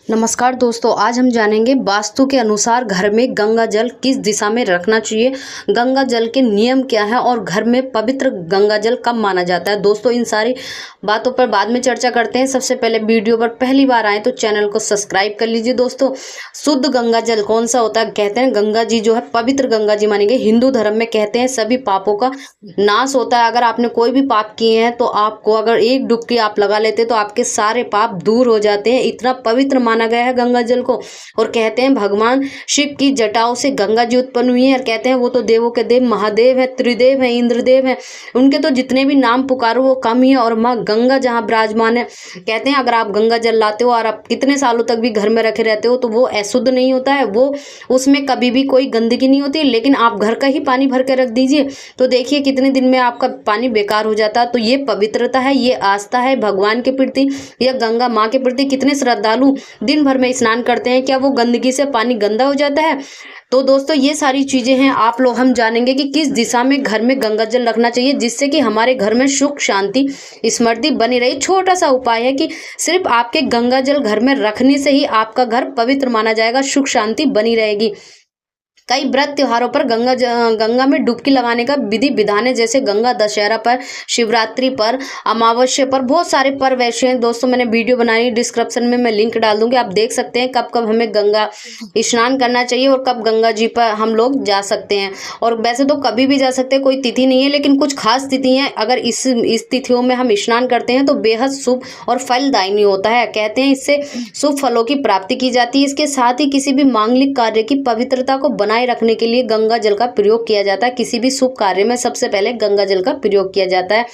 नमस्कार दोस्तों, आज हम जानेंगे वास्तु के अनुसार घर में गंगा जल किस दिशा में रखना चाहिए, गंगा जल के नियम क्या है और घर में पवित्र गंगा जल कब माना जाता है। दोस्तों, इन सारी बातों पर बाद में चर्चा करते हैं। सबसे पहले वीडियो पर पहली बार आए तो चैनल को सब्सक्राइब कर लीजिए। दोस्तों, शुद्ध गंगा जल कौन सा होता है? कहते हैं गंगा जी जो है पवित्र गंगा जी मानेंगे। हिंदू धर्म में कहते हैं सभी पापों का नाश होता है। अगर आपने कोई भी पाप किए हैं तो आपको अगर एक डुबकी आप लगा लेते तो आपके सारे पाप दूर हो जाते हैं। इतना पवित्र माना गया है गंगा जल को। और कहते हैं भगवान शिव की जटाओं से गंगा जी उत्पन्न हुई है और कहते हैं वो तो देवों के देव महादेव है, त्रिदेव है, इंद्रदेव है। उनके तो जितने भी नाम पुकारो वो कम ही है। और माँ गंगा जहाँ विराजमान है, कहते हैं अगर आप गंगा जल लाते हो और आप कितने सालों तक भी घर में रखे रहते हो तो वो अशुद्ध नहीं होता है, वो उसमें कभी भी कोई गंदगी नहीं होती। लेकिन आप घर का ही पानी भर के रख दीजिए तो देखिए कितने दिन में आपका पानी बेकार हो जाता है। तो ये पवित्रता है, ये आस्था है भगवान के प्रति या गंगा माँ के प्रति। कितने श्रद्धालु दिन भर में स्नान करते हैं, क्या वो गंदगी से पानी गंदा हो जाता है? तो दोस्तों, ये सारी चीजें हैं आप लोग हम जानेंगे कि किस दिशा में घर में गंगा जल रखना चाहिए जिससे कि हमारे घर में सुख शांति समृद्धि बनी रहे। छोटा सा उपाय है कि सिर्फ आपके गंगा जल घर में रखने से ही आपका घर पवित्र माना जाएगा, सुख शांति बनी रहेगी। कई व्रत त्योहारों पर गंगा में डुबकी लगाने का विधि विधान है, जैसे गंगा दशहरा पर, शिवरात्रि पर, अमावस्या पर, बहुत सारे पर्व ऐसे हैं। दोस्तों, मैंने वीडियो बनाई, डिस्क्रिप्शन में मैं लिंक डाल दूंगी, आप देख सकते हैं कब कब हमें गंगा स्नान करना चाहिए और कब गंगा जी पर हम लोग जा सकते हैं। और वैसे तो कभी भी जा सकते हैं, कोई तिथि नहीं है, लेकिन कुछ खास तिथि हैं। अगर इस तिथियों में हम स्नान करते हैं तो बेहद शुभ और फलदायी होता है। कहते हैं इससे शुभ फलों की प्राप्ति की जाती है। इसके साथ ही किसी भी मांगलिक कार्य की पवित्रता को बनाए रखने के लिए गंगा जल का प्रयोग किया जाता है। किसी भी शुभ कार्य में सबसे पहले गंगा जल का प्रयोग किया जाता है।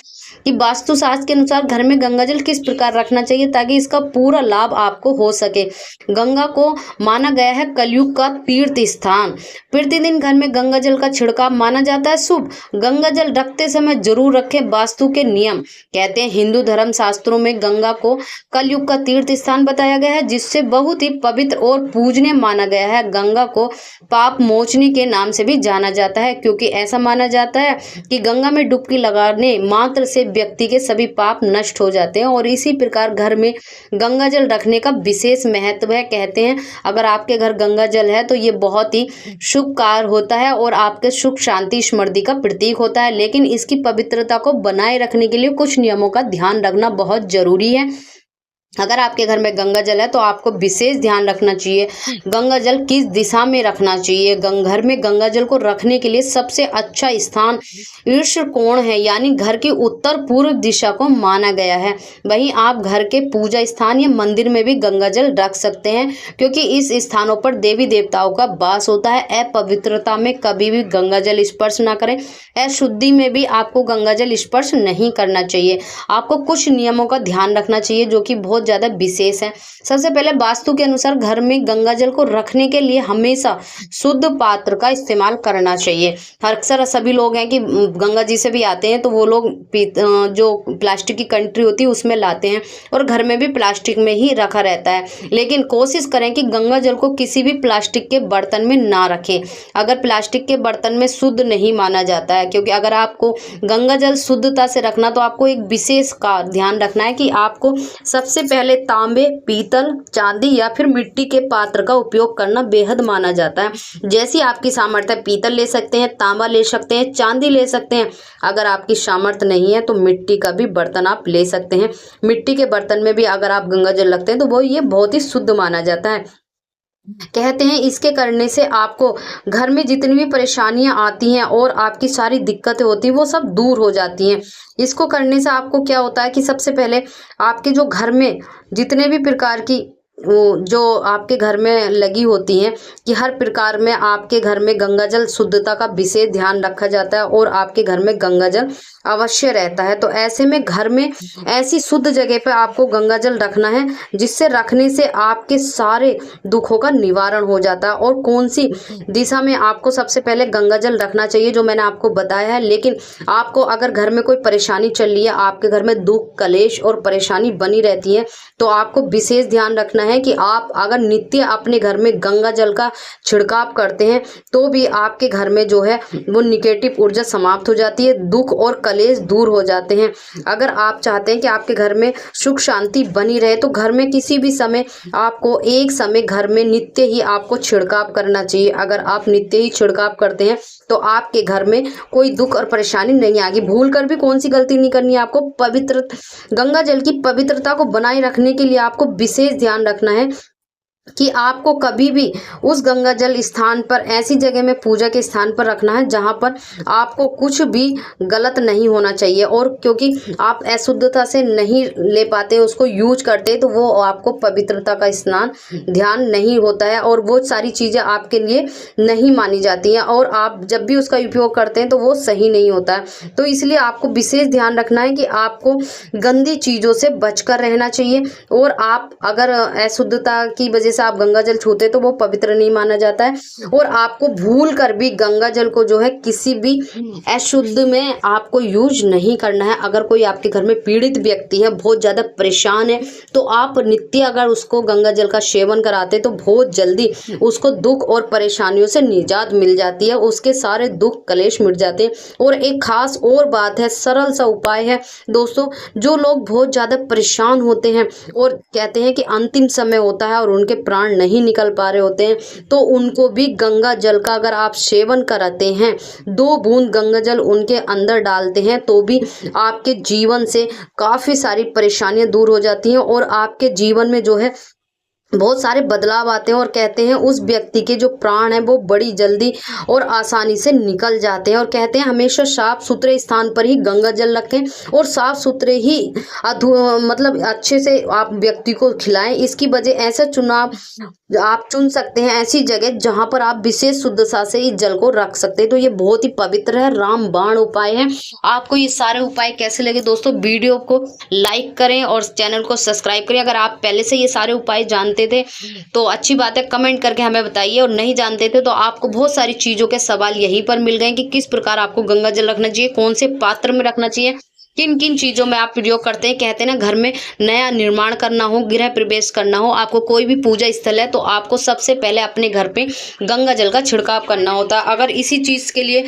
कि वास्तुशास्त्र के अनुसार घर में गंगा जल किस प्रकार रखना चाहिए ताकि इसका पूरा लाभ आपको हो सके। गंगा को माना गया है कलयुग का तीर्थ स्थान। प्रतिदिन घर में गंगा जल का छिड़काव माना जाता है शुभ। गंगा जल रखते समय जरूर रखें, वास्तु के नियम। कहते हैं हिंदू धर्म शास्त्रों में गंगा को कलयुग का तीर्थ स्थान बताया गया है, जिससे बहुत ही पवित्र और पूजनीय माना गया है। गंगा को पाप मोचनी के नाम से भी जाना जाता है, क्योंकि ऐसा माना जाता है कि गंगा में डुबकी लगाने मात्र से व्यक्ति के सभी पाप नष्ट हो जाते हैं। और इसी प्रकार घर में गंगा जल रखने का विशेष महत्व है। कहते हैं अगर आपके घर गंगा जल है तो ये बहुत ही शुभ कार्य होता है और आपके सुख शांति समृद्धि का प्रतीक होता है। लेकिन इसकी पवित्रता को बनाए रखने के लिए कुछ नियमों का ध्यान रखना बहुत जरूरी है। अगर आपके घर में गंगा जल है तो आपको विशेष ध्यान रखना चाहिए गंगा जल किस दिशा में रखना चाहिए। घर में गंगा जल को रखने के लिए सबसे अच्छा स्थान ईर्ष्य कोण है, यानी घर की उत्तर पूर्व दिशा को माना गया है। वहीं आप घर के पूजा स्थान या मंदिर में भी गंगा जल रख सकते हैं, क्योंकि इस स्थानों पर देवी देवताओं का वास होता है। अपवित्रता में कभी भी गंगा जल स्पर्श ना करें। अशुद्धि में भी आपको गंगा जल स्पर्श नहीं करना चाहिए। आपको कुछ नियमों का ध्यान रखना चाहिए जो कि बहुत ज्यादा विशेष है। सबसे पहले वास्तु के अनुसार घर में गंगा जल को रखने के लिए हमेशा शुद्ध पात्र का इस्तेमाल करना चाहिए। अक्सर सभी लोग हैं कि गंगा जी से भी आते हैं तो वो लोग जो प्लास्टिक की कंट्री होती है उसमें लाते हैं और घर में भी प्लास्टिक में ही रखा रहता है। लेकिन कोशिश करें कि गंगा जल को किसी भी प्लास्टिक के बर्तन में ना रखें। अगर प्लास्टिक के बर्तन में शुद्ध नहीं माना जाता है, क्योंकि अगर आपको गंगा जल शुद्धता से रखना तो आपको एक विशेष का ध्यान रखना है कि आपको सबसे पहले तांबे, पीतल, चांदी या फिर मिट्टी के पात्र का उपयोग करना बेहद माना जाता है। जैसी आपकी सामर्थ्य, पीतल ले सकते हैं, तांबा ले सकते हैं, चांदी ले सकते हैं। अगर आपकी सामर्थ्य नहीं है तो मिट्टी का भी बर्तन आप ले सकते हैं। मिट्टी के बर्तन में भी अगर आप गंगा जल रखते हैं तो वो ये बहुत ही शुद्ध माना जाता है। कहते हैं इसके करने से आपको घर में जितनी भी परेशानियां आती हैं और आपकी सारी दिक्कतें होती हैं वो सब दूर हो जाती हैं। इसको करने से आपको क्या होता है कि सबसे पहले आपके जो घर में जितने भी प्रकार की वो जो आपके घर में लगी होती हैं कि हर प्रकार में आपके घर में गंगा जल शुद्धता का विशेष ध्यान रखा जाता है और आपके घर में गंगा जल अवश्य रहता है। तो ऐसे में घर में ऐसी शुद्ध जगह पे आपको गंगा जल रखना है जिससे रखने से आपके सारे दुखों का निवारण हो जाता है। और कौन सी दिशा में आपको सबसे पहले गंगा जल रखना चाहिए जो मैंने आपको बताया है। लेकिन आपको अगर घर में कोई परेशानी चल रही है, आपके घर में दुख, कलेश और परेशानी बनी रहती है, तो आपको विशेष ध्यान रखना है हैं कि आप अगर नित्य अपने घर में गंगा जल का छिड़काव करते हैं तो भी आपके घर में जो है वो निगेटिव ऊर्जा समाप्त हो जाती है, दुख और कलेश दूर हो जाते हैं। अगर आप चाहते हैं कि आपके घर में सुख शांति बनी रहे तो घर में किसी भी समय आपको एक समय घर में नित्य ही आपको छिड़काव करना चाहिए। अगर आप नित्य ही छिड़काव करते हैं तो आपके घर में कोई दुख और परेशानी नहीं आएगी। भूल कर भी कौन सी गलती नहीं करनी है आपको, पवित्र गंगा जल की पवित्रता को बनाए रखने के लिए आपको विशेष ध्यान रखना है कि आपको कभी भी उस गंगा जल स्थान पर ऐसी जगह में पूजा के स्थान पर रखना है जहां पर आपको कुछ भी गलत नहीं होना चाहिए। और क्योंकि आप अशुद्धता से नहीं ले पाते उसको यूज करते तो वो आपको पवित्रता का स्नान ध्यान नहीं होता है और वो सारी चीज़ें आपके लिए नहीं मानी जाती हैं और आप जब भी उसका उपयोग करते हैं तो वो सही नहीं होता है। तो इसलिए आपको विशेष ध्यान रखना है कि आपको गंदी चीज़ों से बचकर रहना चाहिए। और आप अगर अशुद्धता की वजह से आप गंगा जल छूते तो वो पवित्र नहीं माना जाता है। और आपको भूल कर भी गंगा जल को जो है किसी भी अशुद्ध में आपको यूज नहीं करना है। अगर कोई आपके घर में पीड़ित व्यक्ति है, बहुत ज़्यादा परेशान है, तो आप नित्य अगर उसको गंगा जल का सेवन कराते तो बहुत जल्दी उसको दुख और परेशानियों से निजात मिल जाती है, उसके सारे दुख कलेश मिट जाते हैं। और एक खास और बात है, सरल सा उपाय है दोस्तों, जो लोग बहुत ज़्यादा परेशान होते हैं और कहते हैं कि अंतिम समय होता है और उनके प्राण नहीं निकल पा रहे होते हैं, तो उनको भी गंगा जल का अगर आप सेवन कराते हैं, 2 बूंद गंगा जल उनके अंदर डालते हैं तो भी आपके जीवन से काफ़ी सारी परेशानियां दूर हो जाती हैं और आपके जीवन में जो है बहुत सारे बदलाव आते हैं। और कहते हैं उस व्यक्ति के जो प्राण हैं वो बड़ी जल्दी और आसानी से निकल जाते हैं। और कहते हैं हमेशा साफ सुथरे स्थान पर ही गंगा जल रखें और साफ सुथरे ही मतलब अच्छे से आप व्यक्ति को खिलाएं। इसकी वजह ऐसा चुनाव आप चुन सकते हैं ऐसी जगह जहां पर आप विशेष शुद्धता से इस जल को रख सकते हैं। तो ये बहुत ही पवित्र है, रामबाण उपाय है। आपको ये सारे उपाय कैसे लगे दोस्तों, वीडियो को लाइक करें और चैनल को सब्सक्राइब करें। अगर आप पहले से ये सारे उपाय जानते थे तो अच्छी बात है, कमेंट करके हमें बताइए। और नहीं जानते थे तो आपको बहुत सारी चीजों के सवाल यहीं पर मिल गए कि किस प्रकार आपको गंगा जल रखना चाहिए, कौन से पात्र में रखना चाहिए, किन किन चीज़ों में आप प्रयोग करते हैं। कहते हैं ना, घर में नया निर्माण करना हो, गृह प्रवेश करना हो, आपको कोई भी पूजा स्थल है तो आपको सबसे पहले अपने घर पे गंगा जल का छिड़काव करना होता है। अगर इसी चीज़ के लिए